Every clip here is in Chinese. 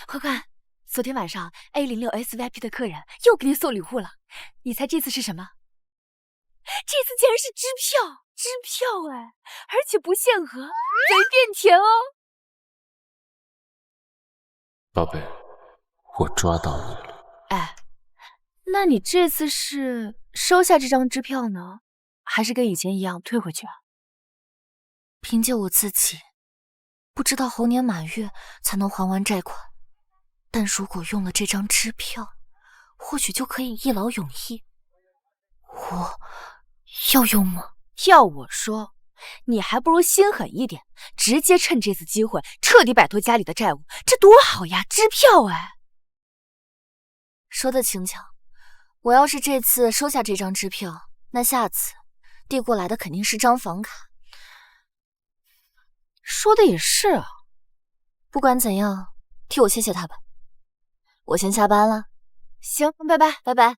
欢欢，昨天晚上 A06SVIP 的客人又给你送礼物了，你猜这次是什么？这次竟然是支票，支票哎，而且不限额，随便填哦。宝贝，我抓到你了。哎，那你这次是收下这张支票呢，还是跟以前一样退回去啊？凭借我自己，不知道猴年马月才能还完债款，但如果用了这张支票，或许就可以一劳永逸。我要用吗？要我说，你还不如心狠一点，直接趁这次机会彻底摆脱家里的债务，这多好呀！支票哎，说的轻巧。我要是这次收下这张支票，那下次递过来的肯定是张房卡。说的也是啊，不管怎样，替我谢谢他吧。我先下班了。行，拜拜，拜拜。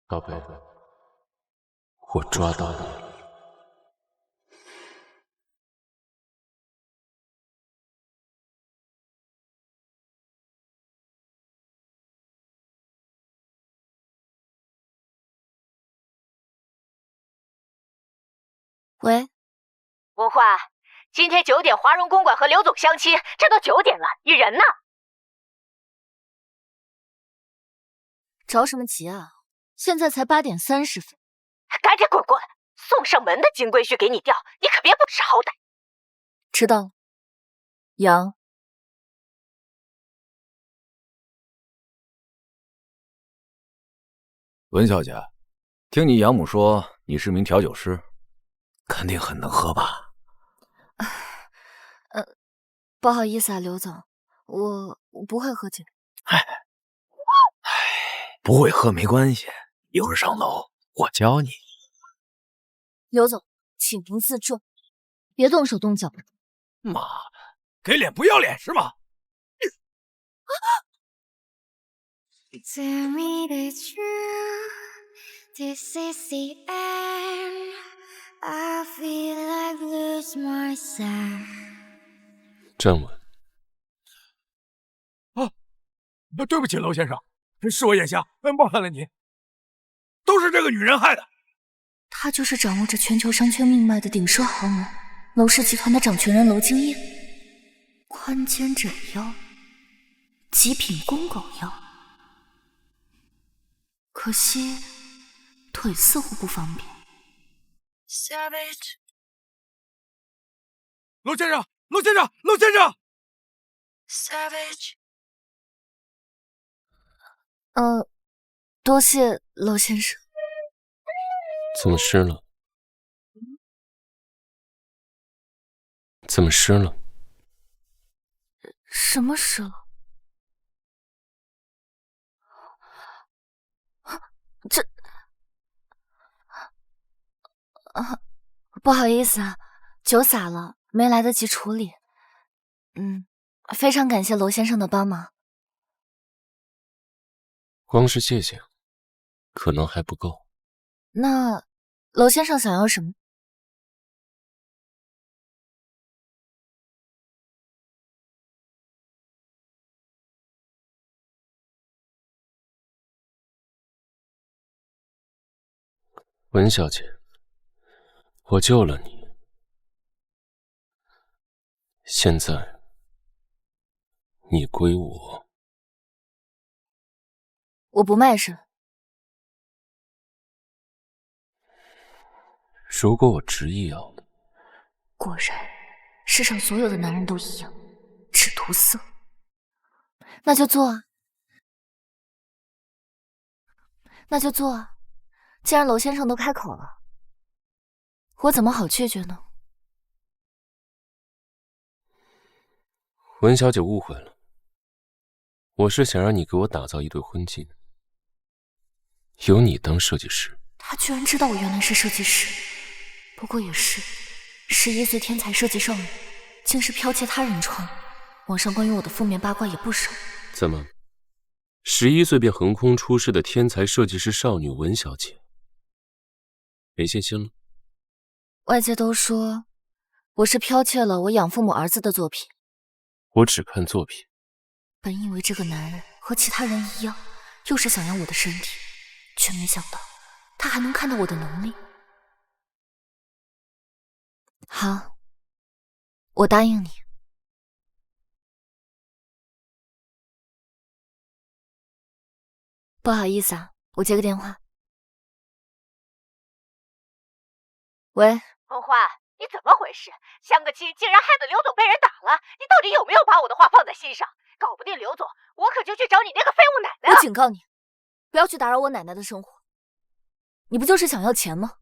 宝贝，我抓到你了。喂，文焕，今天9点华荣公馆和刘总相亲，这都9点了，你人呢？着什么急啊？现在才8点30分。赶紧滚过来！送上门的金龟婿给你钓，你可别不识好歹。知道了。杨，文小姐，听你养母说你是名调酒师，肯定很能喝吧？不好意思啊，刘总，我不会喝酒。不会喝没关系，一会儿上楼我教你。刘总，请您自重，别动手动脚。妈的，给脸不要脸是吗？Tell me the truth, this is the end. I feel like lose myself. 站稳。对不起，娄先生，是我眼瞎，冒犯了您，都是这个女人害的。他就是掌握着全球商圈命脉的顶奢豪门娄氏集团的掌权人娄敬业，宽肩枕腰，极品公狗腰。可惜腿似乎不方便。Savage， 娄先生，娄先生，娄先生 ，Savage。多谢娄先生。怎么湿了？怎么湿了？什么湿了？不好意思啊，酒洒了，没来得及处理。非常感谢娄先生的帮忙。光是谢谢，可能还不够。那娄先生想要什么？文小姐，我救了你，现在你归我。我不卖身。如果我执意要的，果然，世上所有的男人都一样，只图色。那就做啊，那就做啊！既然娄先生都开口了，我怎么好拒绝呢？文小姐误会了，我是想让你给我打造一对婚戒，由你当设计师。他居然知道我原来是设计师，不过也是， 11岁天才设计少女，竟是剽窃他人创意。网上关于我的负面八卦也不少。怎么，11岁便横空出世的天才设计师少女文小姐，没信心了？外界都说我是剽窃了我养父母儿子的作品。我只看作品。本以为这个男人和其他人一样，又是想要我的身体，却没想到他还能看到我的能力。好，我答应你。不好意思啊，我接个电话。喂，红花，你怎么回事？相个亲竟然害得刘总被人打了，你到底有没有把我的话放在心上？搞不定刘总，我可就去找你那个废物奶奶了。我警告你，不要去打扰我奶奶的生活。你不就是想要钱吗？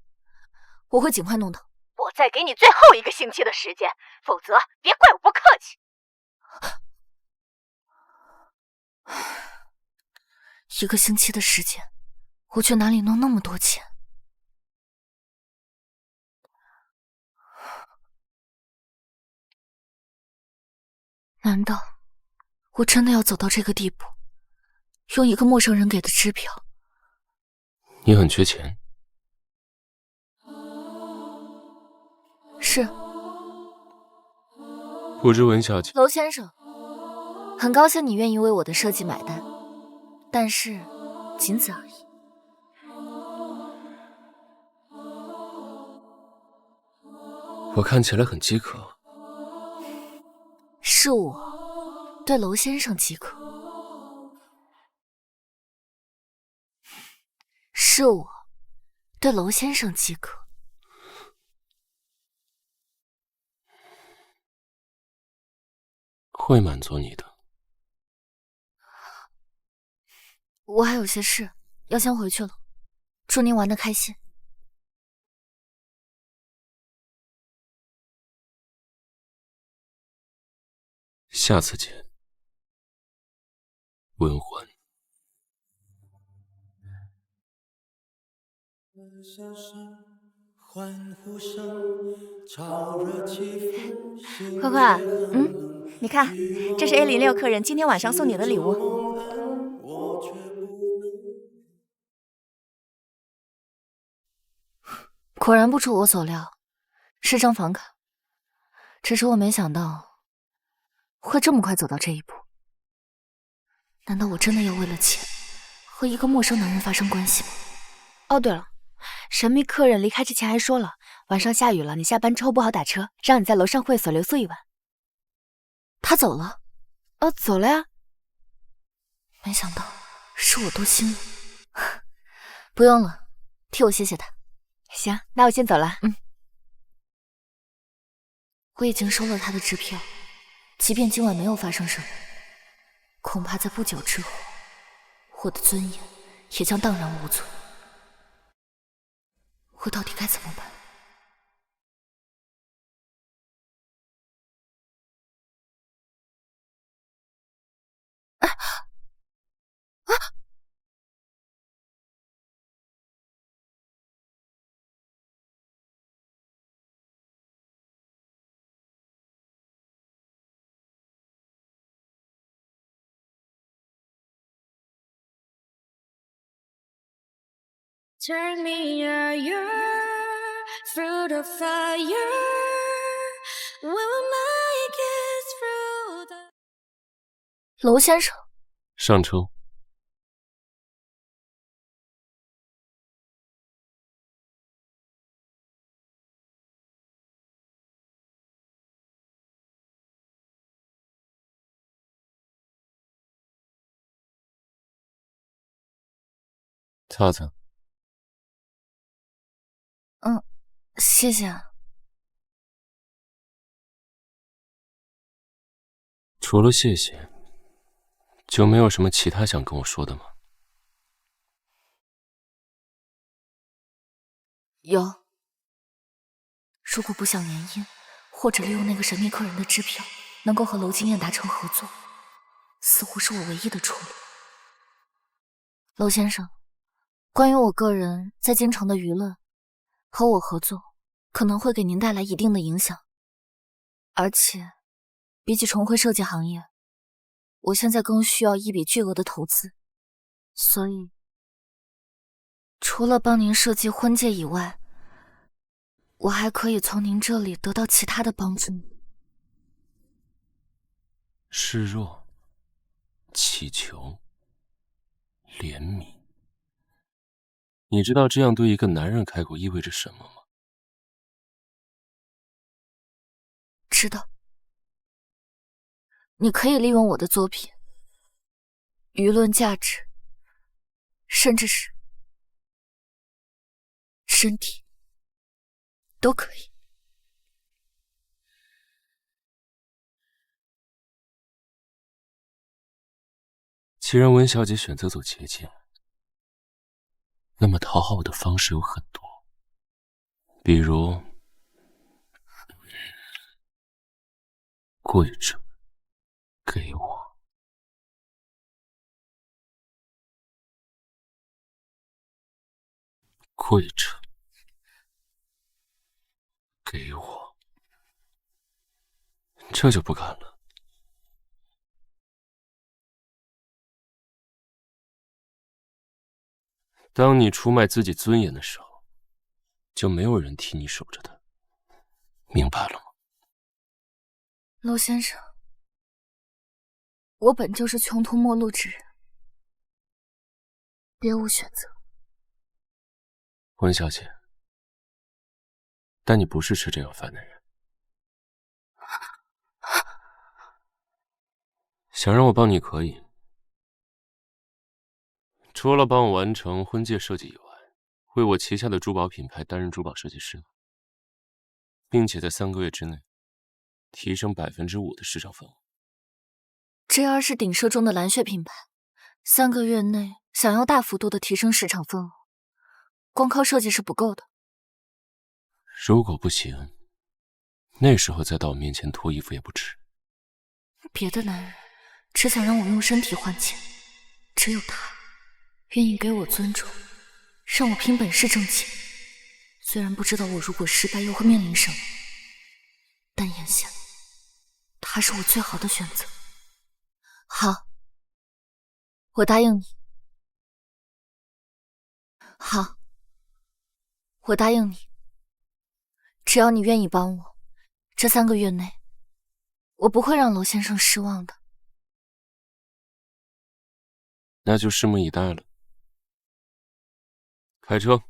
我会尽快弄到。我再给你最后1个星期的时间，否则别怪我不客气。1个星期的时间，我去哪里弄那么多钱？难道我真的要走到这个地步，用一个陌生人给的支票？你很缺钱？是。不知文小姐，娄先生，很高兴你愿意为我的设计买单，但是仅此而已。我看起来很饥渴。是我对娄先生饥渴，是我对娄先生饥渴。会满足你的。我还有些事要先回去了，祝您玩得开心。下次见，文环。快快，你看，这是 A06客人今天晚上送你的礼物。果然不出我所料，是张房卡。只是我没想到会这么快走到这一步。难道我真的要为了钱和一个陌生男人发生关系吗？哦，对了，神秘客人离开之前还说了，晚上下雨了，你下班之后不好打车，让你在楼上会所留宿一晚。他走了？哦，走了呀。没想到是我多心了。不用了，替我谢谢他。行，那我先走了。我已经收了他的支票，即便今晚没有发生什么，恐怕在不久之后，我的尊严也将荡然无存。我到底该怎么办？Turn me through the fire. Will make it through the. 娄先生，上车。擦擦。谢谢啊。除了谢谢，就没有什么其他想跟我说的吗？有。如果不想联姻，或者利用那个神秘客人的支票，能够和娄经验达成合作，似乎是我唯一的出路。娄先生，关于我个人在京城的舆论，和我合作可能会给您带来一定的影响。而且，比起重回设计行业，我现在更需要一笔巨额的投资。所以，除了帮您设计婚戒以外，我还可以从您这里得到其他的帮助。示弱、乞求、怜悯，你知道这样对一个男人开口意味着什么吗？知道。你可以利用我的作品、舆论价值，甚至是身体，都可以。既然文小姐选择走捷径，那么讨好我的方式有很多，比如跪着给我，跪着给我，这就不敢了。当你出卖自己尊严的时候，就没有人替你守着它，明白了吗？娄先生，我本就是穷途末路之人，别无选择。温小姐，但你不是吃这样饭的人。想让我帮你可以，除了帮我完成婚戒设计以外，为我旗下的珠宝品牌担任珠宝设计师，并且在3个月之内提升5%的市场份额。JR 是鼎社中的蓝血品牌，3个月内想要大幅度的提升市场份额，光靠设计是不够的。如果不行，那时候再到我面前脱衣服也不迟。别的男人只想让我用身体换钱，只有他愿意给我尊重，让我凭本事挣钱。虽然不知道我如果失败又会面临什么，但眼下他是我最好的选择。好，我答应你。好，我答应你。只要你愿意帮我，这3个月内，我不会让娄先生失望的。那就拭目以待了。开车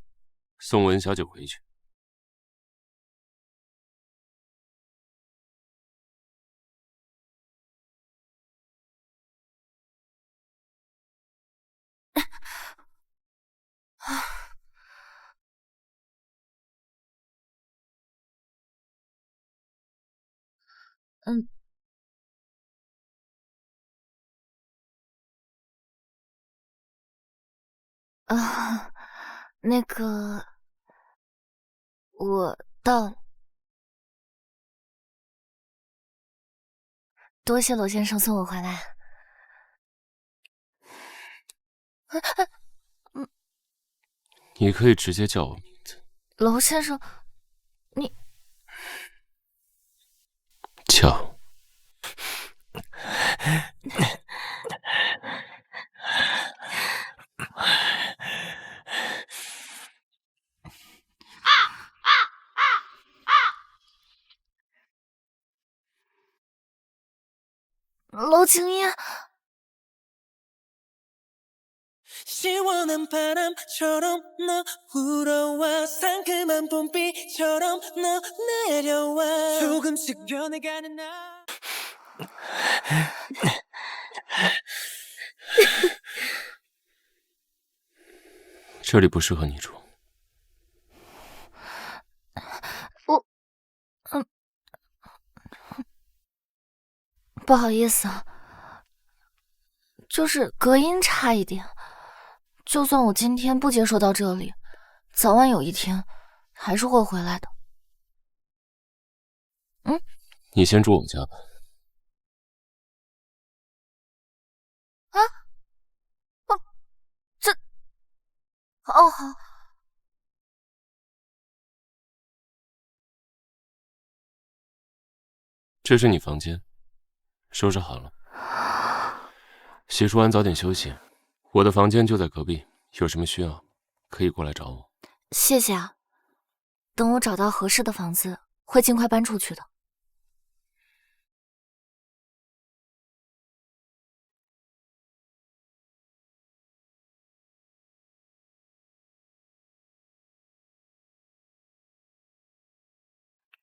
送文小姐回去。嗯。那个，我到了。多谢娄先生送我回来。你可以直接叫我名字。娄先生，你叫。娄晴音。 시원한 바람처럼 너 불어와 상큼한 봄비처럼 너 내려와 조금씩 변해가는 나 这里不适合你住。不好意思啊，就是隔音差一点。就算我今天不接受到这里，早晚有一天还是会回来的。你先住我家吧。啊？哦，这……哦好。这是你房间，收拾好了。洗漱完早点休息，我的房间就在隔壁，有什么需要可以过来找我。谢谢啊，等我找到合适的房子，会尽快搬出去的。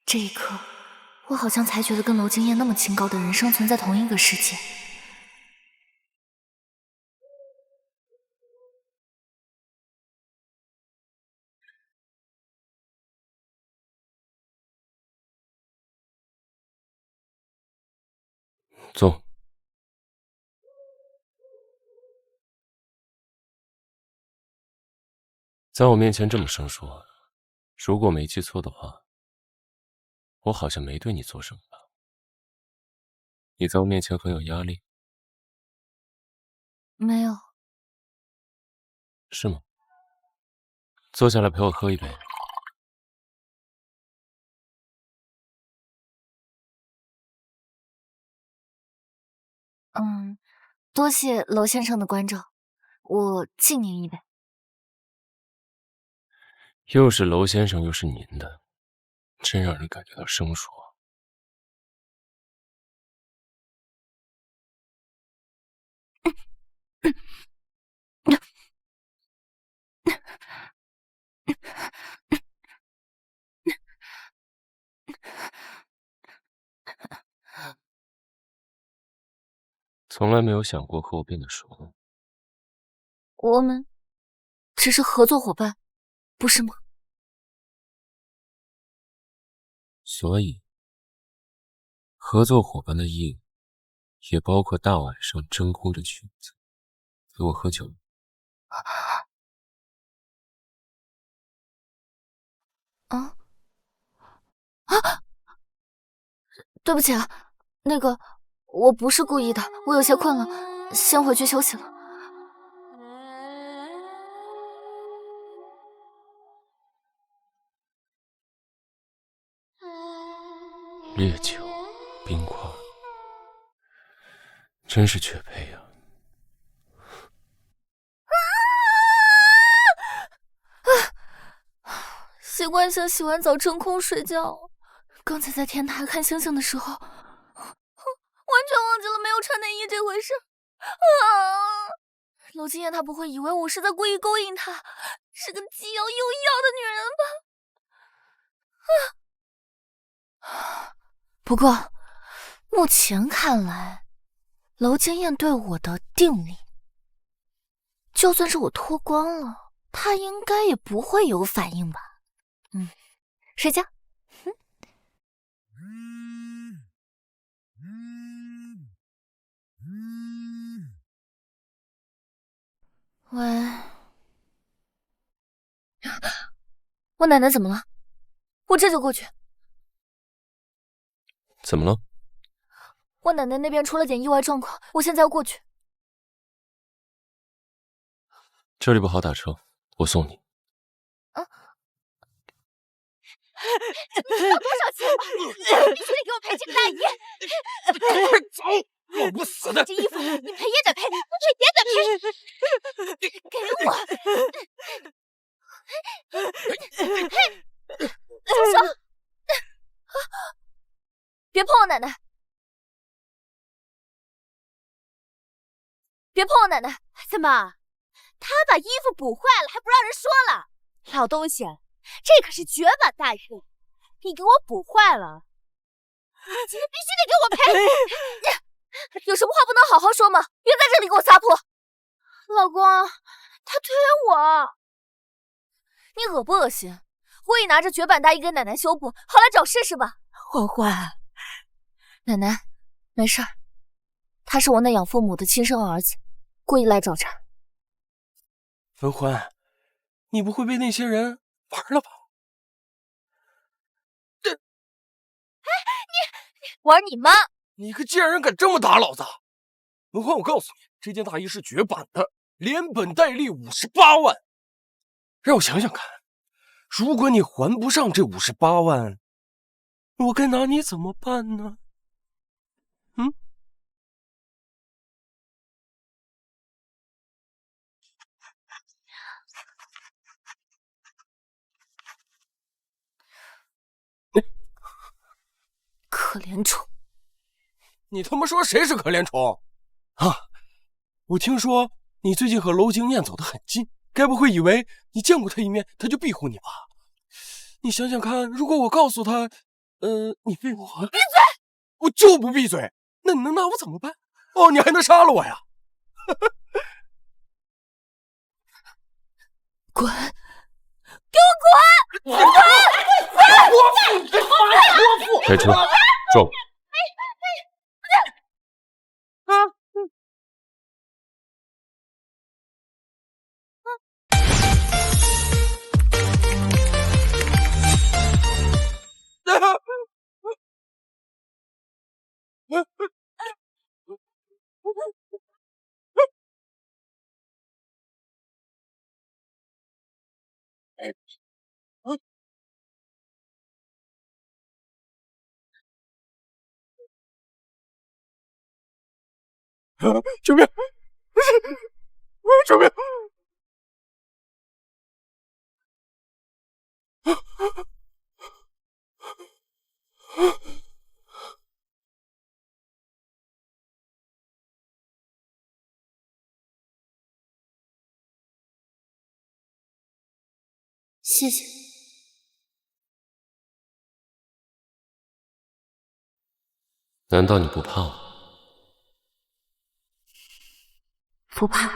这一刻，我好像才觉得跟娄惊燕那么清高的人生存在同一个世界。坐。在我面前这么生疏，如果没记错的话，我好像没对你做什么吧？你在我面前很有压力，没有。是吗？坐下来陪我喝一杯。多谢娄先生的关照，我敬您一杯。又是娄先生，又是您的，真让人感觉到生疏啊。从来没有想过和我变得熟。我们只是合作伙伴，不是吗？所以，合作伙伴的意义也包括大晚上真空着裙子陪我喝酒。对不起啊，那个我不是故意的，我有些困了，先回去休息了。烈酒、冰块，真是绝配呀！习惯性洗完澡真空睡觉，刚才在天台看星星的时候，完全忘记了没有穿内衣这回事。娄惊燕她不会以为我是在故意勾引她，是个既要又要的女人吧？不过目前看来，娄惊燕对我的定力，就算是我脱光了，她应该也不会有反应吧？睡觉。喂，我奶奶怎么了？我这就过去。怎么了？我奶奶那边出了点意外状况，我现在要过去。这里不好打车，我送你。你要多少钱吧？你必须得给我赔这个大姨！快走！老不死的！这衣服你赔也得赔，不赔也得赔！给我！住手！别碰我奶奶！别碰我奶奶！怎么，他把衣服补坏了还不让人说了？老东西，这可是绝版大衣，你给我补坏了，今天必须得给我赔！有什么话不能好好说吗？别在这里给我撒泼！老公，他推我，你恶不恶心？故意拿着绝版大衣给奶奶修补，好来找事是吧？欢欢，奶奶，没事儿，他是我那养父母的亲生儿子，故意来找茬。文欢，你不会被那些人玩了吧？玩你妈！你个贱人敢这么打老子！文欢，我告诉你，这件大衣是绝版的，连本带利58万。让我想想看，如果你还不上这58万，我该拿你怎么办呢？嗯。可怜虫！你他妈说谁是可怜虫？啊！我听说你最近和娄经念走得很近，该不会以为你见过他一面，他就庇护你吧？你想想看，如果我告诉他，你被我……闭嘴！我就不闭嘴。那你能拿我怎么办？哦，你还能杀了我呀？滚！给我滚！滚！滚！开车，撞！救命！救命！谢谢。难道你不怕我？不怕。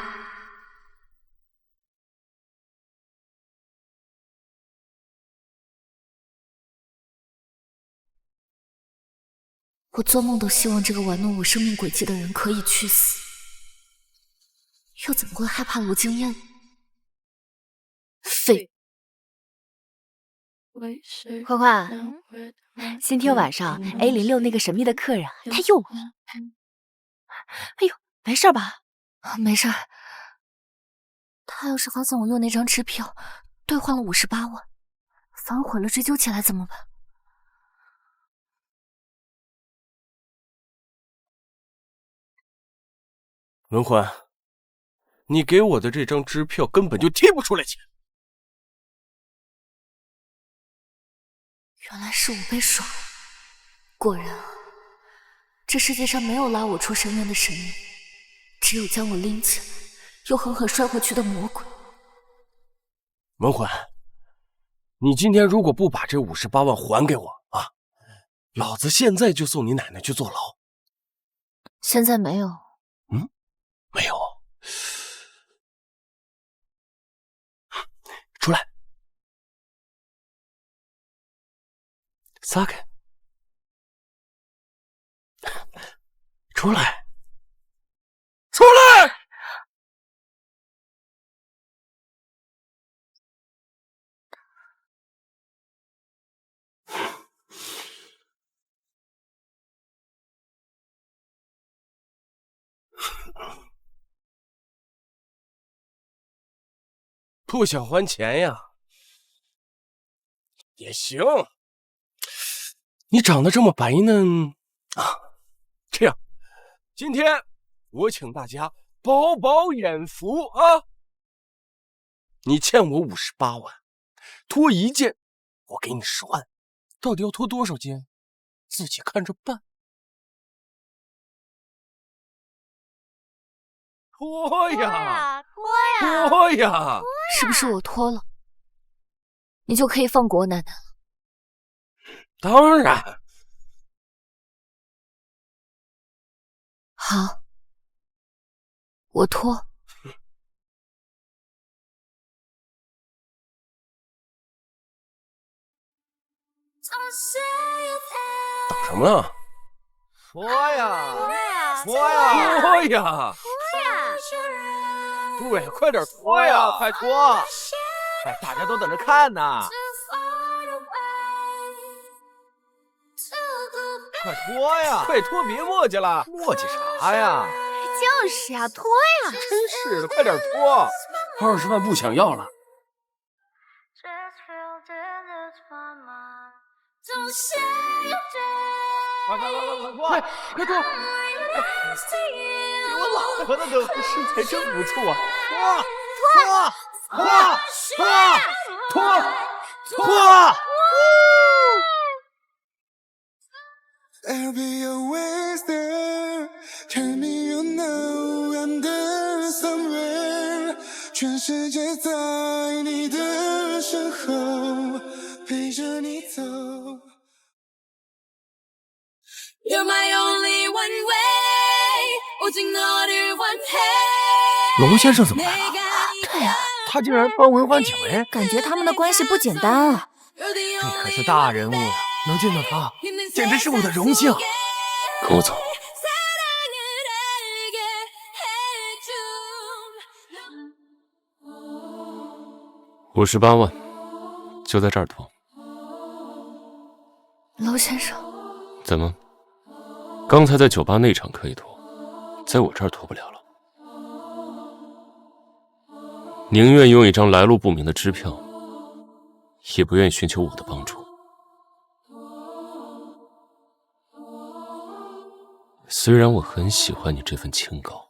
我做梦都希望这个玩弄我生命轨迹的人可以去死，又怎么会害怕罗经验？废！欢欢，今天晚上 A06那个神秘的客人他又来了。哎呦，没事吧？没事。他要是发现我用那张支票兑换了58万，反悔了追究起来怎么办？文欢，你给我的这张支票根本就提不出来钱。原来是我被耍了，果然啊，这世界上没有拉我出深渊的神明，只有将我拎起来又狠狠摔回去的魔鬼。文欢，你今天如果不把这58万还给我啊，老子现在就送你奶奶去坐牢。现在没有。没有。出来，撒开，出来，出来！不想还钱呀？也行，你长得这么白嫩啊！这样，今天我请大家饱饱眼福啊！你欠我58万，脱一件，我给你10万，到底要脱多少件，自己看着办。脱呀！脱呀！脱呀！是不是我脱了，你就可以放过我奶奶了？当然。好，我脱。等什么呢？脱呀！脱呀！脱呀！对，快点脱呀！快脱！哎，大家都等着看呢。快脱呀！快脱，别磨叽了。磨叽啥呀？就是呀，脱呀！真是的，快点脱！20万不想要了。快脱！我老婆的等身材真不错啊！脱！There'll be always there. Tell me you know I'm there somewhere. 全世界在你的身后，陪着你走。You're my only one way. 我仅我的 one way. 龙先生怎么来了？对呀，他竟然帮文欢请回，感觉他们的关系不简单啊！这可是大人物呀，能见到他，简直是我的荣幸。跟我走。58万，就在这儿脱。娄先生，怎么？刚才在酒吧那场可以脱，在我这儿脱不了了。宁愿用一张来路不明的支票，也不愿意寻求我的帮助。虽然我很喜欢你这份清高，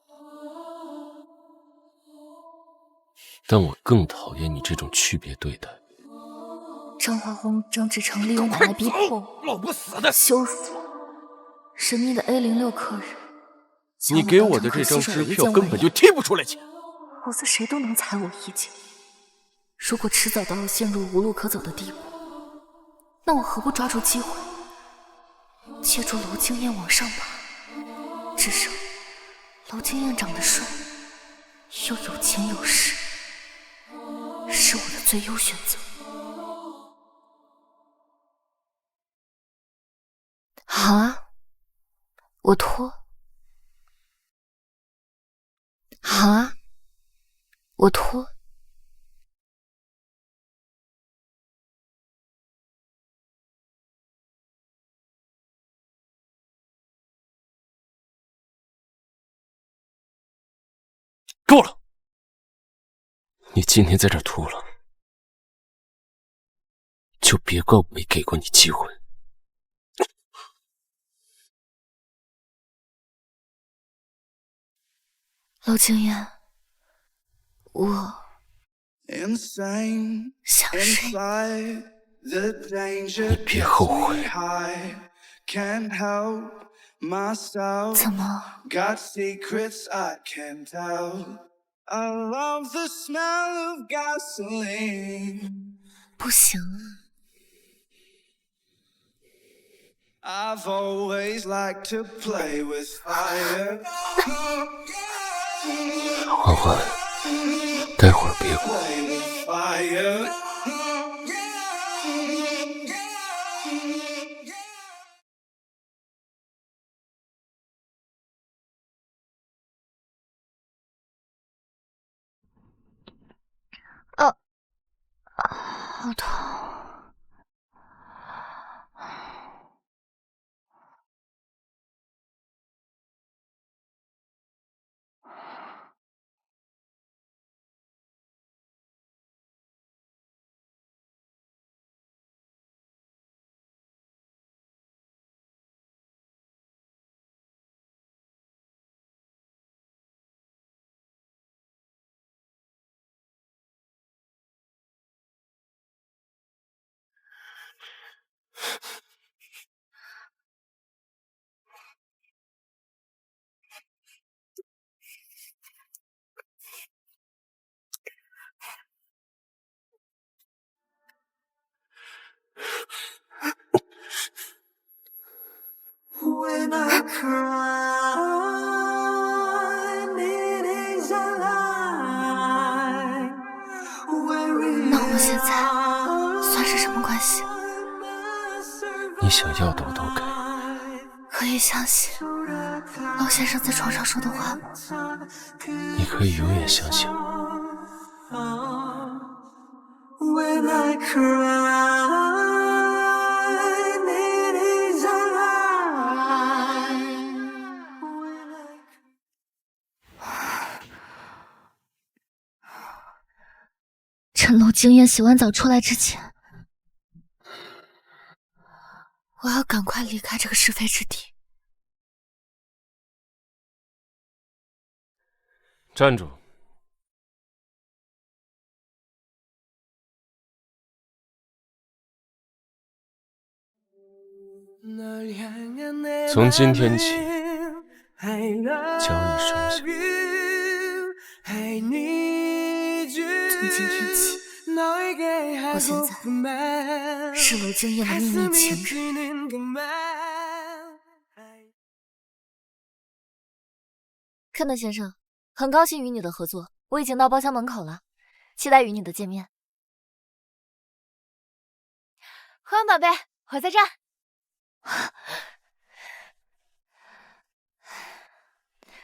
但我更讨厌你这种区别对待。张华红、张志成利用买卖逼迫老不死的，羞辱神秘的 A06 客人。你给我的这张支票根本就提不出来钱，好似谁都能踩我一脚。如果迟早到了陷入无路可走的地步，那我何不抓住机会，借助娄经验往上爬？至少娄经验长得帅，又有钱有势，是我的最优选择。好啊，我脱。好啊，我脱。够了！你今天在这儿脱了，就别怪我没给过你机会。娄经验，我想睡。你别后悔。怎么？不行啊！ I've always liked to play with fire. 欢欢，待会儿别过。好痛。When I cry, it is a lie. 那我们现在算是什么关系？你想要的我都给。可以相信娄先生在床上说的话吗？你可以永远相信我。When I cry, it is a lie. 趁娄经验洗完澡出来之前，我要赶快离开这个是非之地。站住！从今天起，交易生效。从今天起，我现在是娄正燕的秘密情人。肯德先生，很高兴与你的合作，我已经到包厢门口了，期待与你的见面。欢宝贝，我在这儿。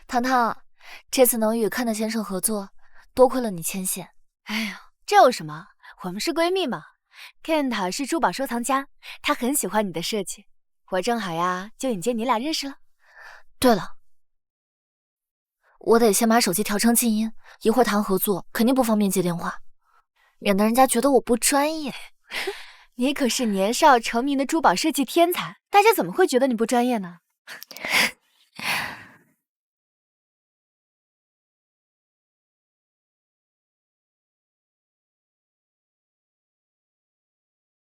糖糖，这次能与肯德先生合作，多亏了你牵线。哎呀，这有什么？我们是闺蜜嘛。Kent 是珠宝收藏家，他很喜欢你的设计，我正好呀，就引荐你俩认识了。对了，我得先把手机调成静音，一会儿谈合作肯定不方便接电话，免得人家觉得我不专业。你可是年少成名的珠宝设计天才，大家怎么会觉得你不专业呢？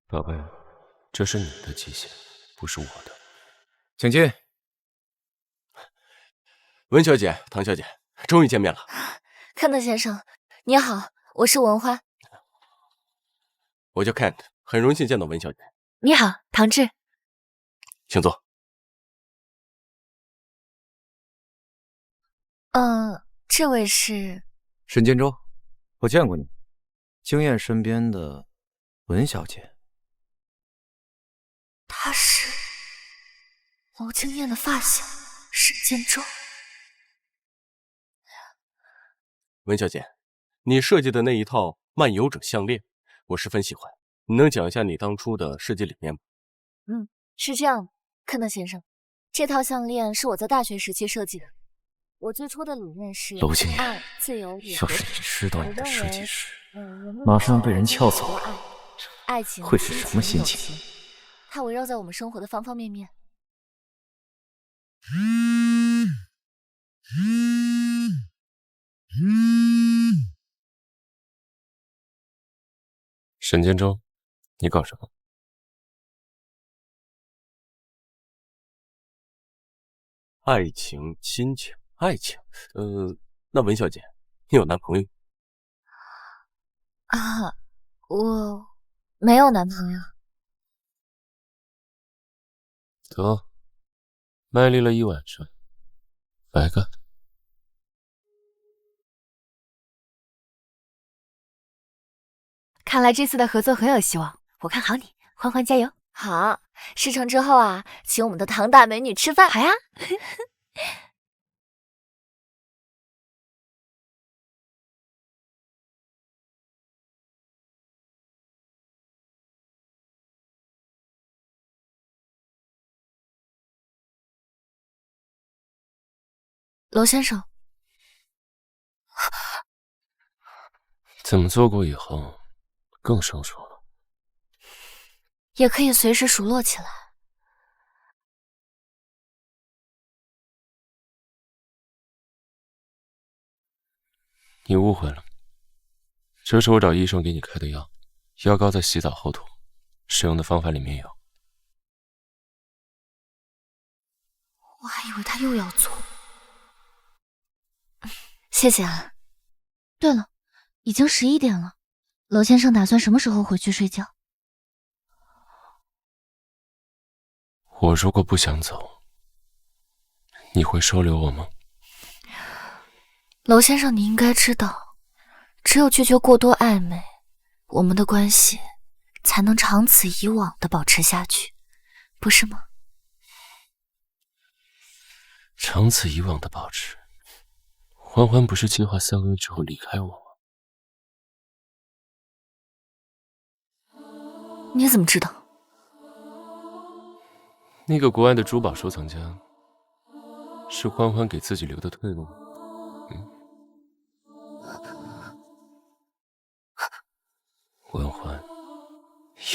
宝贝，这是你的极限，不是我的。请进。文小姐、唐小姐，终于见面了。肯德先生，你好，我是文欢。我叫 Kent， 很荣幸见到文小姐。你好，唐志。请坐。这位是沈建州，我见过你，经验身边的文小姐。他是娄经燕的发小沈建州。文小姐，你设计的那一套漫游者项链，我十分喜欢。你能讲一下你当初的设计理念吗？是这样的，肯德先生，这套项链是我在大学时期设计的。我最初的理念是娄经爱、燕，自由与要是和平。你知道你的设计师人类马上被人撬走了，爱情会是什么心情？亲情友情它围绕在我们生活的方方面面。沈建州，你搞什么？爱情、亲情、爱情。那文小姐，你有男朋友？啊，我没有男朋友。得，卖力了一晚上，白干。看来这次的合作很有希望，我看好你，欢欢加油！好，事成之后啊，请我们的唐大美女吃饭。好呀。娄先生，怎么做过以后更生疏了？也可以随时熟络起来。你误会了，这是我找医生给你开的药，药膏在洗澡后涂，使用的方法里面有。我还以为他又要做。谢谢啊。对了，已经11点了，娄先生打算什么时候回去睡觉？我如果不想走，你会收留我吗？娄先生，你应该知道，只有拒绝过多暧昧，我们的关系才能长此以往的保持下去，不是吗？长此以往的保持。欢欢不是计划3个月之后离开我吗？你怎么知道？那个国外的珠宝收藏家是欢欢给自己留的退路吗？文欢，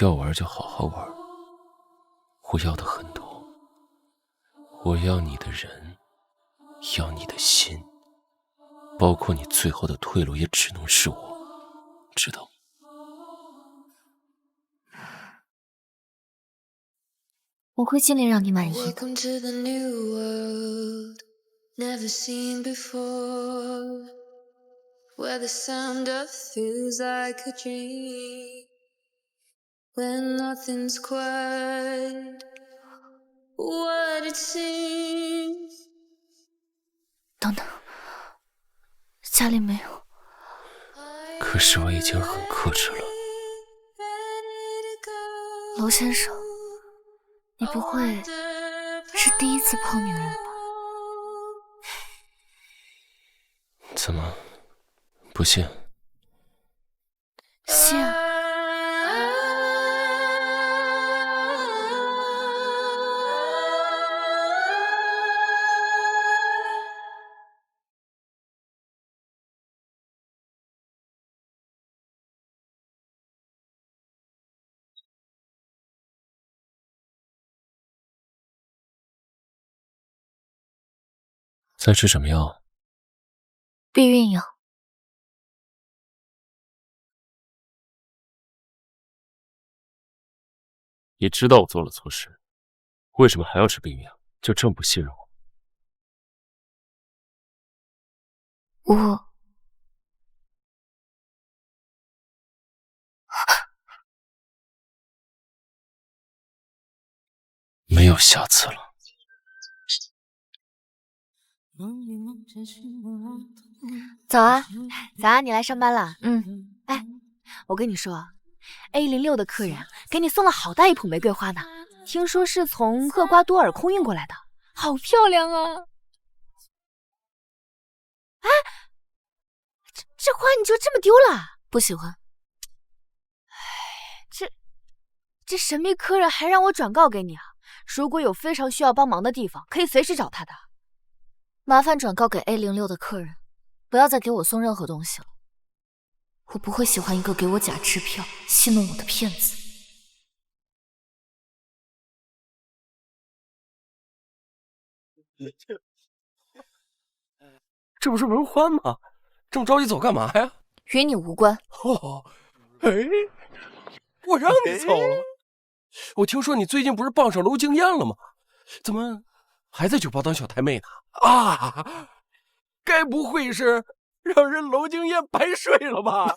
要玩就好好玩，我要的很多，我要你的人，要你的心，包括你最后的退路也只能是我，知道吗？我会尽力让你满意的。 Welcome to the new world, never seen before, where the sound of feels like a dream, when nothing's quite what it seems. 等等，家里没有。可是我已经很克制了。娄先生，你不会是第一次碰女人吧？怎么，不信？信啊。在吃什么药？避孕药。你知道我做了错事，为什么还要吃避孕药？就这么不信任我？我没有下次了。早啊，早啊，你来上班了？哎，我跟你说 ，A06的客人给你送了好大一捧玫瑰花呢，听说是从厄瓜多尔空运过来的，好漂亮啊！哎，这花你就这么丢了？不喜欢。哎，这神秘客人还让我转告给你啊，如果有非常需要帮忙的地方，可以随时找他的。麻烦转告给 A06的客人，不要再给我送任何东西了。我不会喜欢一个给我假支票、戏弄我的骗子。这不是文欢吗？这么着急走干嘛呀？与你无关。哦，哎，我让你走了。我听说你最近不是傍上娄经燕了吗？怎么还在酒吧当小太妹呢？啊，该不会是让人娄经燕白睡了吧？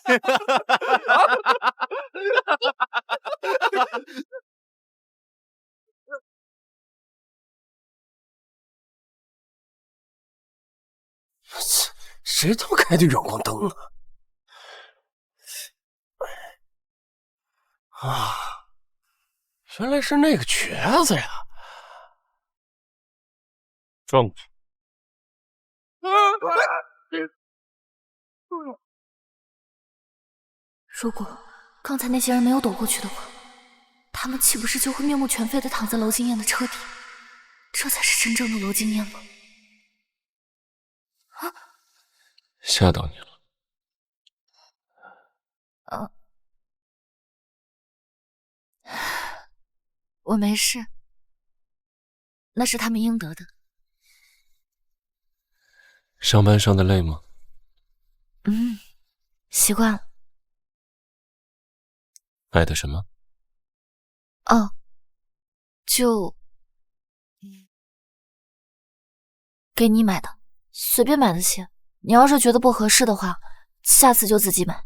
谁他妈开的远光灯啊？啊，原来是那个瘸子呀！撞去！如果刚才那些人没有躲过去的话，他们岂不是就会面目全非的躺在娄经燕的车底？这才是真正的娄经燕吗？啊！吓到你了。我没事，那是他们应得的。上班上的累吗？习惯了。买的什么？哦，就给你买的，随便买的鞋。你要是觉得不合适的话，下次就自己买。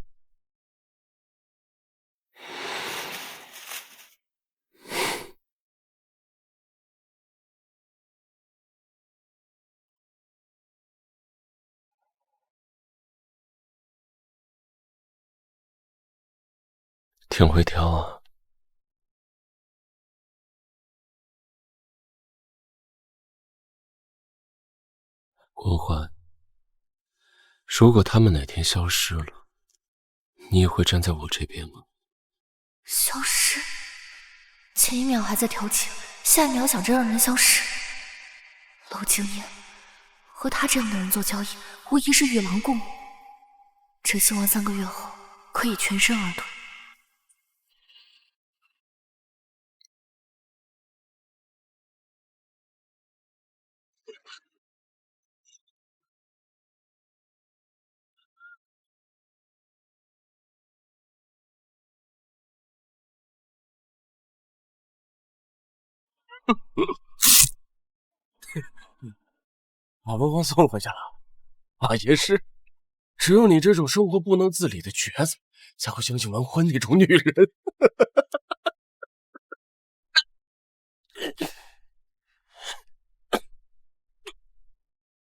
挺会挑啊。文欢，如果他们哪天消失了，你也会站在我这边吗？消失？前一秒还在调情，下一秒想着让人消失。娄经燕和他这样的人做交易，无疑是与狼共舞。只希望3个月后可以全身而退。把文欢送回去了啊，也是，只有你这种生活不能自理的瘸子才会相信文欢那种女人。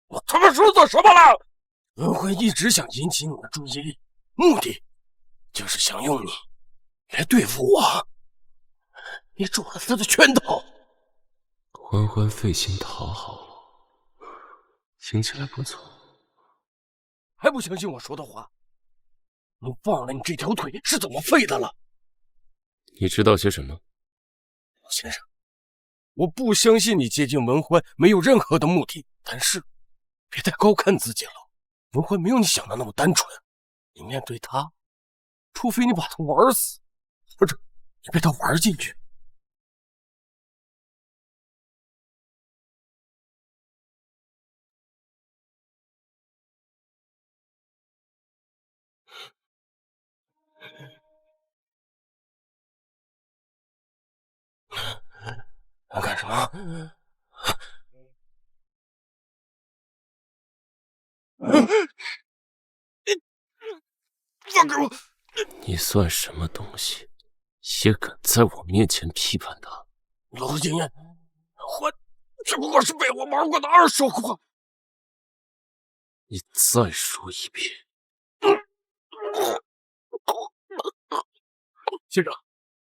我他妈说错什么了？文欢一直想引起你的注意力，目的就是想用你来对付我。你中了他的圈套。欢欢费心讨好我，听起来不错。还不相信我说的话？你忘了你这条腿是怎么废的了？你知道些什么？老先生，我不相信你接近文欢没有任何的目的，但是别太高看自己了。文欢没有你想的那么单纯，你面对他，除非你把他玩死，或者你被他玩进去。干什么？放开我！你算什么东西，也敢在我面前批判他？老经验，我只不过是被我玩过的二手货。你再说一遍。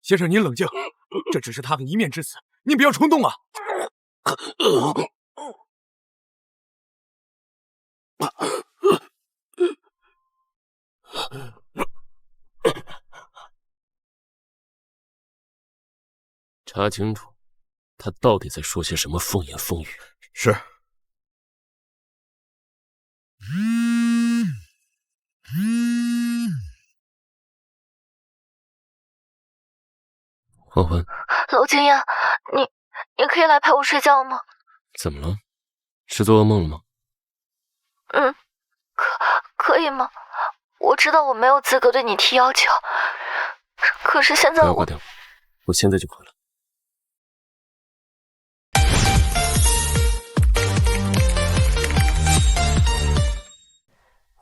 先生，您冷静，这只是他的一面之词，您不要冲动啊。查清楚，他到底在说些什么风言风语。是。欢欢，娄经验，你可以来陪我睡觉吗？怎么了？是做噩梦了吗？可以吗？我知道我没有资格对你提要求，可是现在不要挂掉，我现在就回来。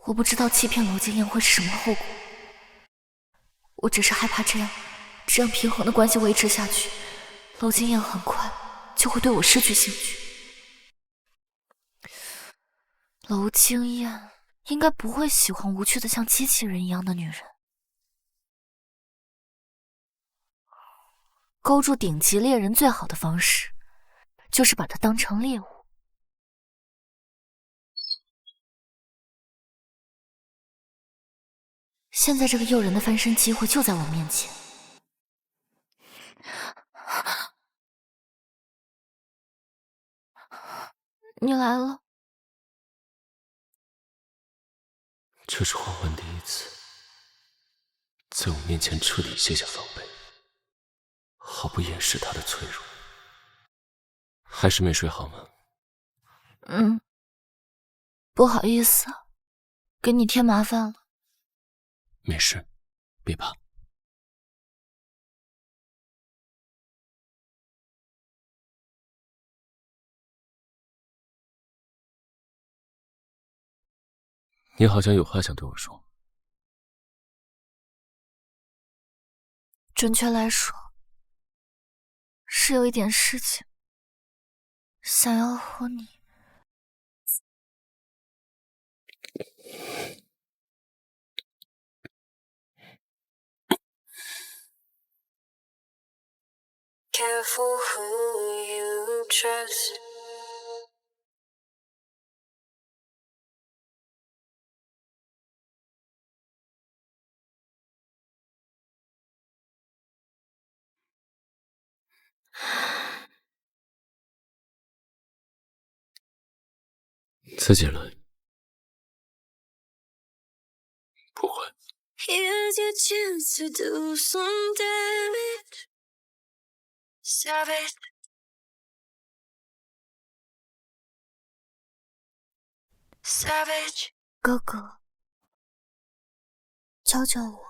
我不知道欺骗娄经验会是什么后果，我只是害怕这样平衡的关系维持下去，娄经验很快就会对我失去兴趣。娄经验应该不会喜欢无趣的像机器人一样的女人。勾住顶级猎人最好的方式，就是把她当成猎物。现在这个诱人的翻身机会就在我面前。你来了。这是欢欢第一次在我面前彻底卸下防备，毫不掩饰她的脆弱。还是没睡好吗？不好意思，给你添麻烦了。没事，别怕。你好像有话想对我说。准确来说，是有一点事情想要和你。Careful who you trust. 自己来。不会。Here's your chance to do some damage. Savage. Savage. 哥哥，教教我。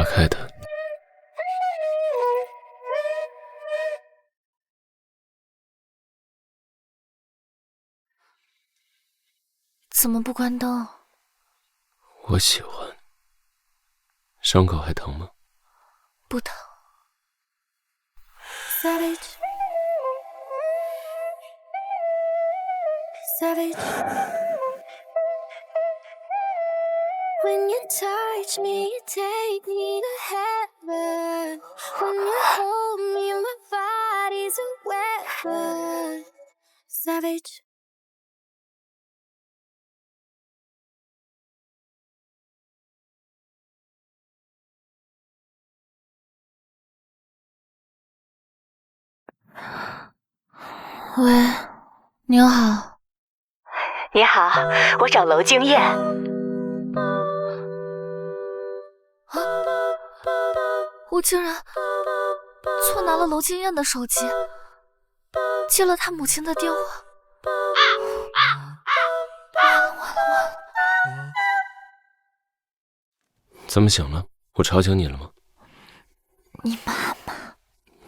打开的。怎么不关灯？我喜欢。伤口还疼吗？不疼。Savage, savage. When you touch me, you take me to heaven. When you hold me, my body's a weapon. Savage.喂，您好。你好，我找娄京燕。我竟然错拿了娄京燕的手机，接了他母亲的电话。完了！怎么醒了？我吵醒你了吗？你妈妈。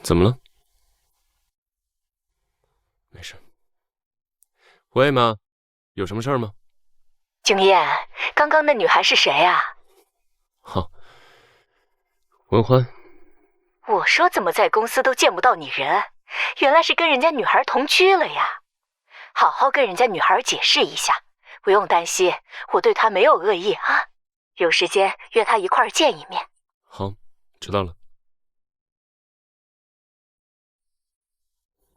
怎么了？没事。喂，妈，有什么事儿吗？京燕，刚刚那女孩是谁啊？好，文欢。我说怎么在公司都见不到你人，原来是跟人家女孩同居了呀。好好跟人家女孩解释一下，不用担心，我对她没有恶意啊。有时间约她一块儿见一面。好，知道了。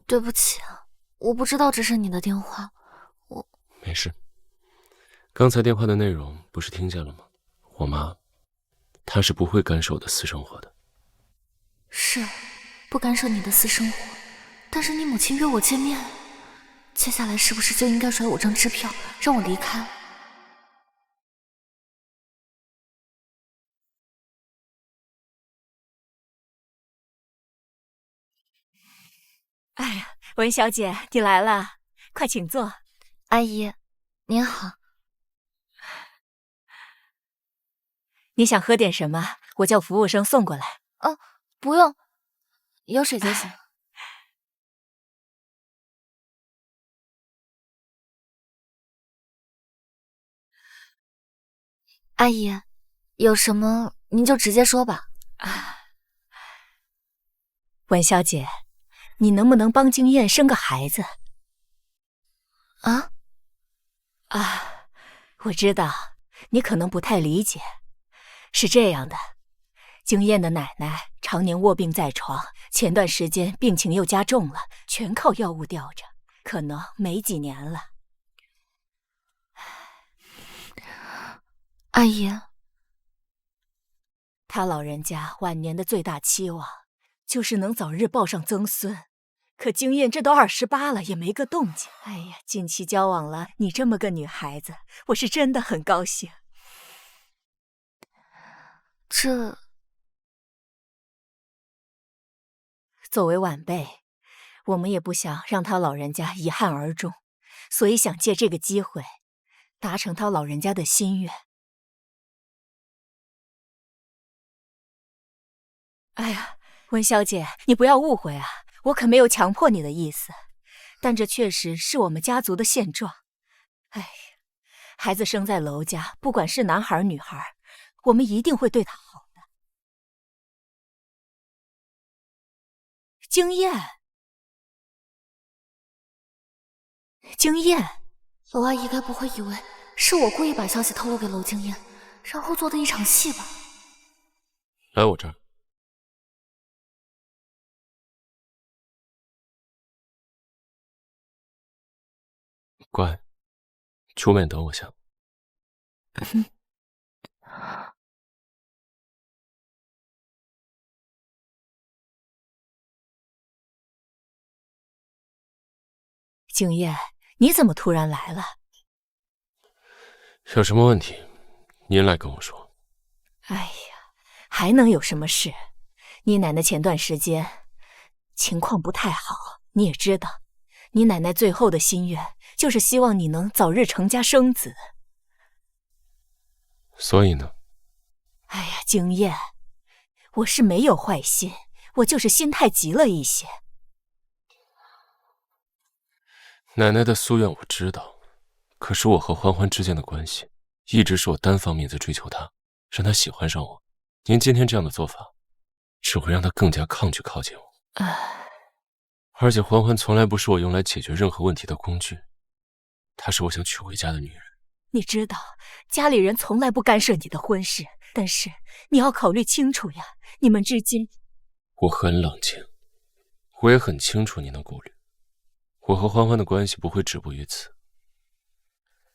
对不起啊，我不知道这是你的电话。没事。刚才电话的内容不是听见了吗？我妈，她是不会干涉我的私生活的。是，不干涉你的私生活，但是你母亲约我见面，接下来是不是就应该甩我张支票，让我离开？哎呀，文小姐，你来了，快请坐。阿姨，您好。你想喝点什么？我叫服务生送过来。不用，有水就行。阿姨，有什么您就直接说吧。文小姐，你能不能帮京燕生个孩子？我知道你可能不太理解，是这样的，京燕的奶奶常年卧病在床，前段时间病情又加重了，全靠药物吊着，可能没几年了。阿姨，他老人家晚年的最大期望就是能早日抱上曾孙，可京燕这都28了，也没个动静。哎呀，近期交往了你这么个女孩子，我是真的很高兴。作为晚辈，我们也不想让他老人家遗憾而终，所以想借这个机会达成他老人家的心愿。哎呀，温小姐，你不要误会啊，我可没有强迫你的意思，但这确实是我们家族的现状。哎呀，孩子生在娄家，不管是男孩女孩，我们一定会对他好的。京燕，京燕，娄阿姨该不会以为是我故意把消息透露给娄京燕，然后做的一场戏吧？来我这儿。乖，出面等我下。京燕，你怎么突然来了？有什么问题，您来跟我说。哎呀，还能有什么事？你奶奶前段时间情况不太好，你也知道，你奶奶最后的心愿就是希望你能早日成家生子。所以呢？哎呀，京燕，我是没有坏心，我就是心太急了一些。奶奶的夙愿我知道，可是我和欢欢之间的关系，一直是我单方面在追求她，让她喜欢上我。您今天这样的做法，只会让她更加抗拒靠近我。而且欢欢从来不是我用来解决任何问题的工具，她是我想娶回家的女人。你知道，家里人从来不干涉你的婚事，但是你要考虑清楚呀，你们之间……我很冷静，我也很清楚您的顾虑。我和欢欢的关系不会止步于此，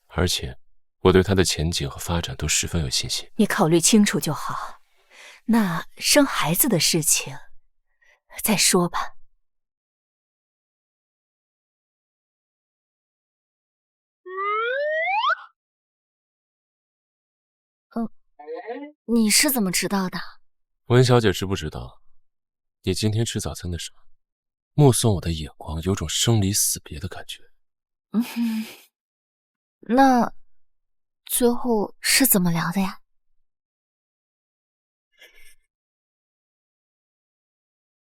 而且我对她的前景和发展都十分有信心。你考虑清楚就好。那生孩子的事情再说吧。你是怎么知道的？温小姐知不知道，你今天吃早餐的时候，目送我的眼光有种生离死别的感觉。那最后是怎么聊的呀？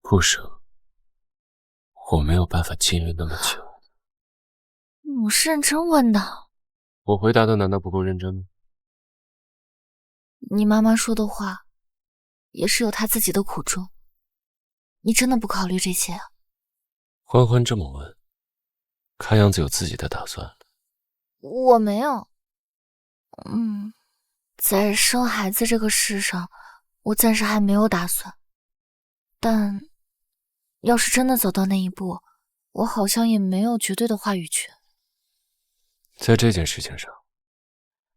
不舍，我没有办法禁欲那么久。我是认真问的。我回答的难道不够认真吗？你妈妈说的话，也是有她自己的苦衷。你真的不考虑这些啊？欢欢这么问，看样子有自己的打算了。我没有。在生孩子这个事上，我暂时还没有打算。但要是真的走到那一步，我好像也没有绝对的话语权。在这件事情上，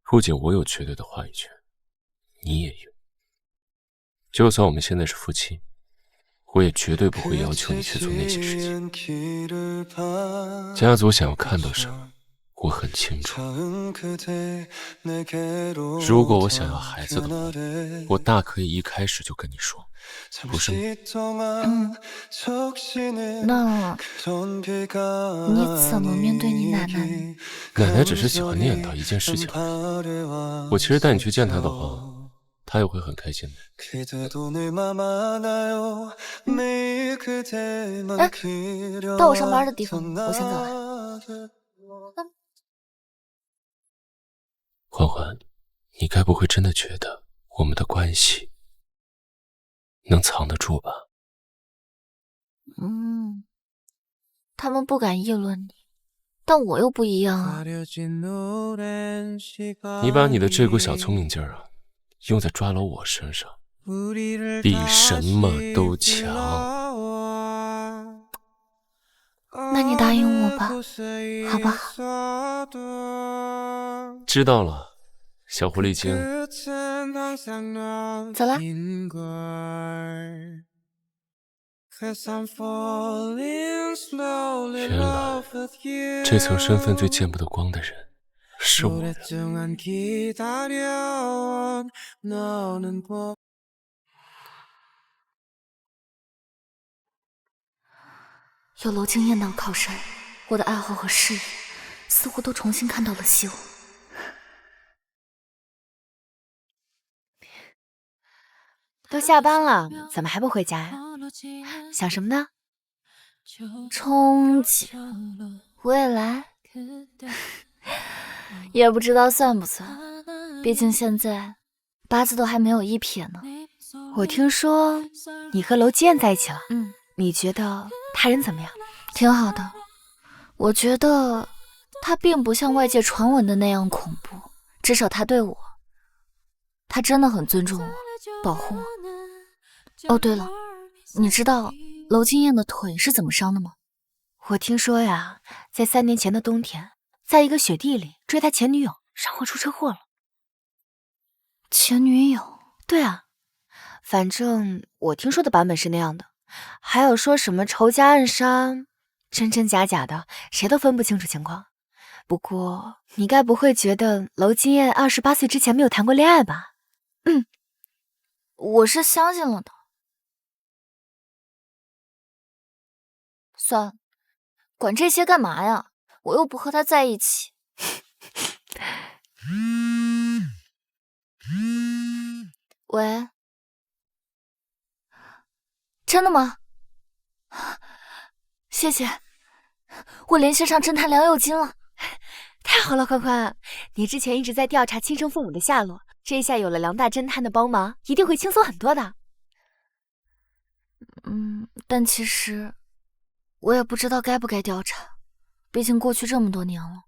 不仅我有绝对的话语权，你也有。就算我们现在是夫妻，我也绝对不会要求你去做那些事情。家族想要看到什么，我很清楚。如果我想要孩子的话，我大可以一开始就跟你说，不是吗？那你怎么面对你奶奶呢？奶奶只是喜欢念叨一件事情而已。我其实带你去见她的话，她也会很开心的。到我上班的地方，我先走了。欢欢，你该不会真的觉得我们的关系能藏得住吧？他们不敢议论你，但我又不一样啊。你把你的这股小聪明劲儿啊，用在抓牢我身上，比什么都强。那你答应我吧，好不好？知道了，小狐狸精。走了。原来这层身份最见不得光的人是我呀。有娄敬燕的靠山，我的爱好和事业似乎都重新看到了希望。都下班了，怎么还不回家呀？想什么呢？憧憬未来，也不知道算不算。毕竟现在八字都还没有一撇呢。我听说你和娄敬燕在一起了，你觉得他人怎么样？挺好的，我觉得他并不像外界传闻的那样恐怖，至少他对我，他真的很尊重我，保护我。哦，对了，你知道娄敬燕的腿是怎么伤的吗？我听说呀，在3年前的冬天，在一个雪地里追他前女友，然后出车祸了。前女友？对啊，反正我听说的版本是那样的，还有说什么仇家暗杀，真真假假的，谁都分不清楚情况。不过你该不会觉得娄敬燕28岁之前没有谈过恋爱吧？我是相信了的。算了，管这些干嘛呀？我又不和他在一起。喂，真的吗？谢谢，我联系上侦探梁又金了。太好了，宽宽，你之前一直在调查亲生父母的下落，这下有了梁大侦探的帮忙，一定会轻松很多的。但其实我也不知道该不该调查，毕竟过去这么多年了。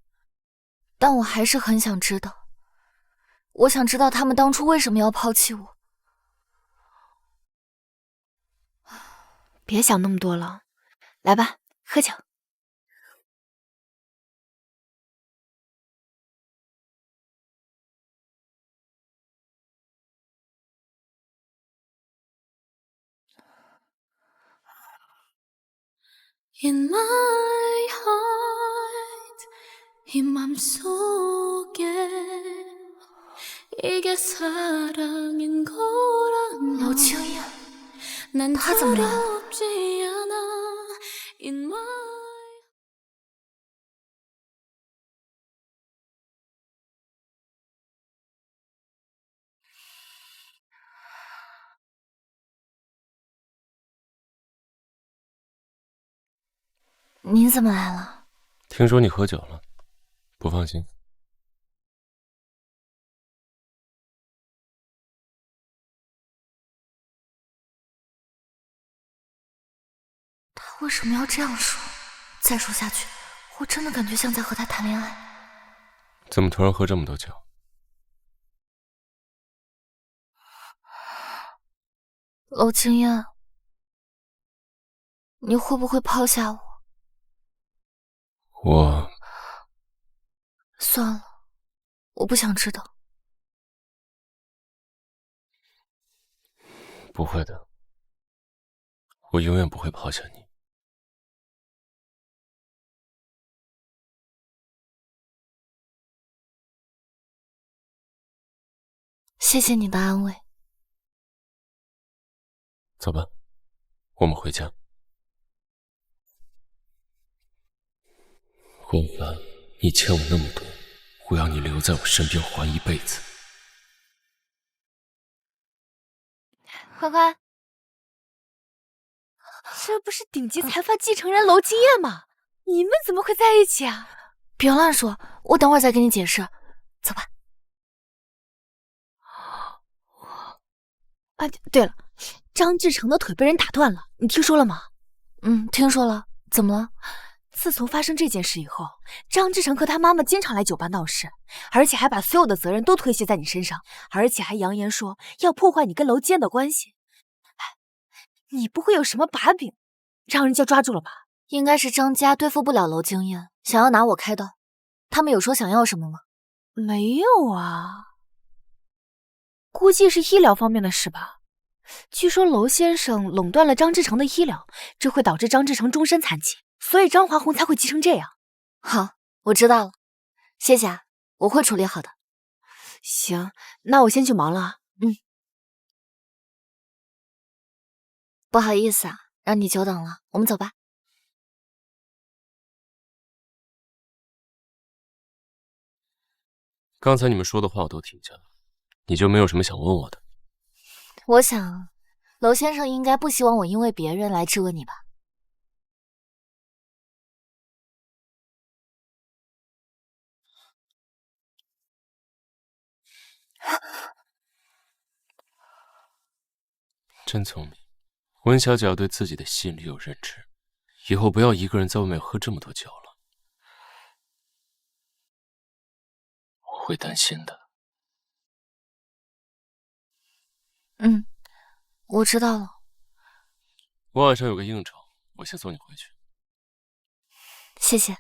但我还是很想知道，我想知道他们当初为什么要抛弃我。别想那么多了，来吧，喝酒。In my heart, 이 맘속에 이게 사랑인 거라면 老青叶， 난 他怎么了？ 더럽지 않아. In my 你怎么来了？听说你喝酒了，不放心。他为什么要这样说？再说下去，我真的感觉像在和他谈恋爱。怎么突然喝这么多酒？娄青燕，你会不会抛下我？我算了，我不想知道。不会的，我永远不会抛下你。谢谢你的安慰。走吧，我们回家。欢欢，你欠我那么多，我要你留在我身边还一辈子。欢欢，这不是顶级财阀继承人娄金燕吗？你们怎么会在一起啊？别乱说，我等会儿再跟你解释。走吧。啊，对了，张志成的腿被人打断了，你听说了吗？听说了。怎么了？自从发生这件事以后，张志成和他妈妈经常来酒吧闹事，而且还把所有的责任都推卸在你身上，而且还扬言说要破坏你跟娄金燕的关系。你不会有什么把柄，让人家抓住了吧？应该是张家对付不了娄金燕，想要拿我开刀。他们有说想要什么吗？没有啊，估计是医疗方面的事吧。据说娄先生垄断了张志成的医疗，这会导致张志成终身残疾，所以张华红才会急成这样。好，我知道了，谢谢啊，我会处理好的。行，那我先去忙了啊。不好意思啊，让你久等了，我们走吧。刚才你们说的话我都听见了，你就没有什么想问我的？我想，娄先生应该不希望我因为别人来质问你吧？真聪明，温小姐要对自己的吸引力有认知，以后不要一个人在外面喝这么多酒了，我会担心的。我知道了。我晚上有个应酬，我先送你回去。谢谢。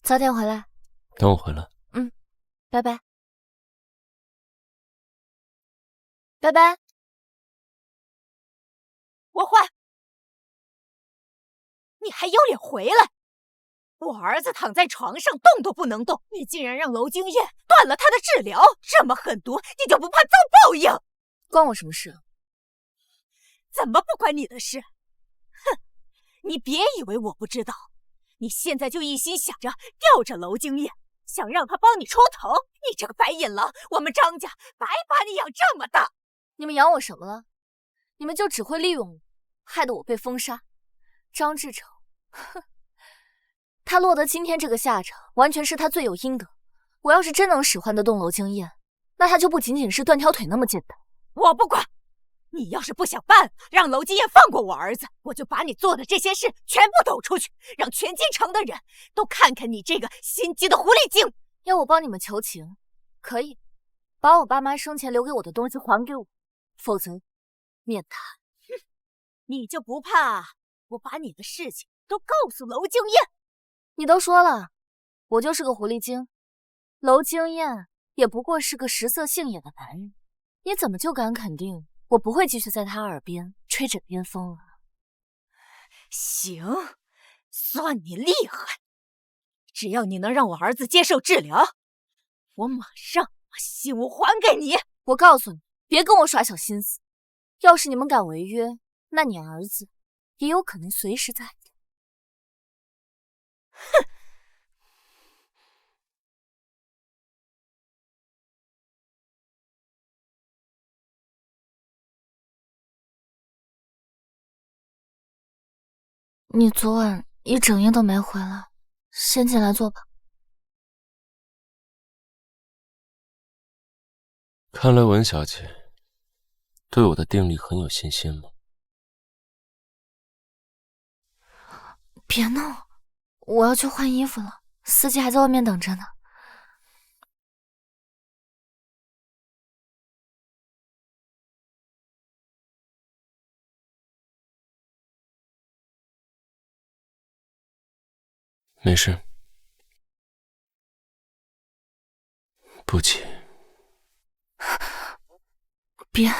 早点回来。等我回来。拜拜。拜拜。我坏，你还有脸回来？我儿子躺在床上动都不能动，你竟然让娄京燕断了他的治疗，这么狠毒，你就不怕遭报应？关我什么事？怎么不关你的事？哼，你别以为我不知道，你现在就一心想着吊着娄京燕，想让他帮你出头？你这个白眼狼，我们张家白把你养这么大。你们养我什么了？你们就只会利用我，害得我被封杀。张志成，哼，他落得今天这个下场，完全是他罪有应得。我要是真能使唤得动娄京燕，那他就不仅仅是断条腿那么简单。我不管，你要是不想办，让娄京燕放过我儿子，我就把你做的这些事全部抖出去，让全京城的人都看看你这个心机的狐狸精。要我帮你们求情，可以，把我爸妈生前留给我的东西还给我，否则免谈。哼，你就不怕我把你的事情都告诉娄京燕？你都说了，我就是个狐狸精，娄京燕也不过是个食色性也的男人，你怎么就敢肯定我不会继续在他耳边吹枕边风啊？行，算你厉害，只要你能让我儿子接受治疗，我马上把信物还给你。我告诉你，别跟我耍小心思，要是你们敢违约，那你儿子也有可能随时在。哼！你昨晚一整夜都没回来，先进来坐吧。看来文小姐对我的定力很有信心吗？别闹，我要去换衣服了，司机还在外面等着呢。没事，不急。别，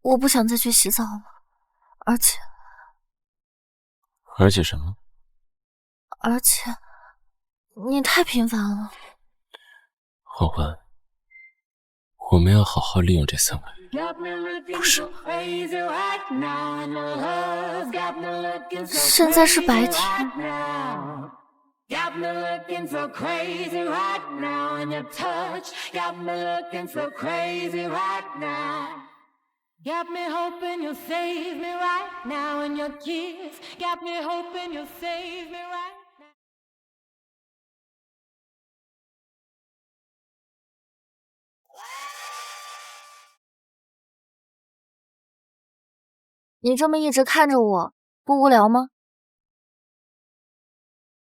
我不想再去洗澡了，而且什么？而且你太频繁了。欢欢，我们要好好利用这3个月，不是吗？现在是白天。Got me looking so crazy right now, and your touch got me looking so crazy right now. Got me hoping you'll save me right now, and your kiss got me hoping you'll save me right now. 你这么一直看着我，不无聊吗？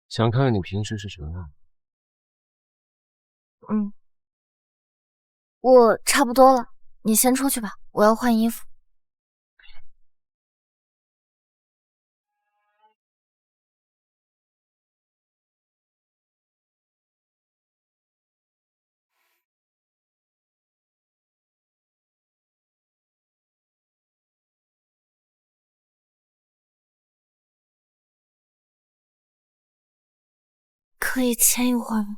想看看你平时是什么样。我差不多了，你先出去吧，我要换衣服。可以牵一会儿吗？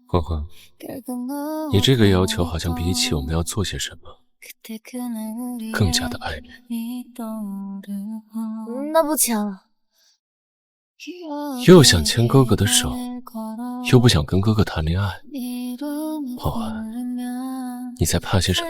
欢欢，你这个要求好像比起我们要做些什么，更加的暧昧。那不牵了。又想牵哥哥的手，又不想跟哥哥谈恋爱。欢欢，你在怕些什么？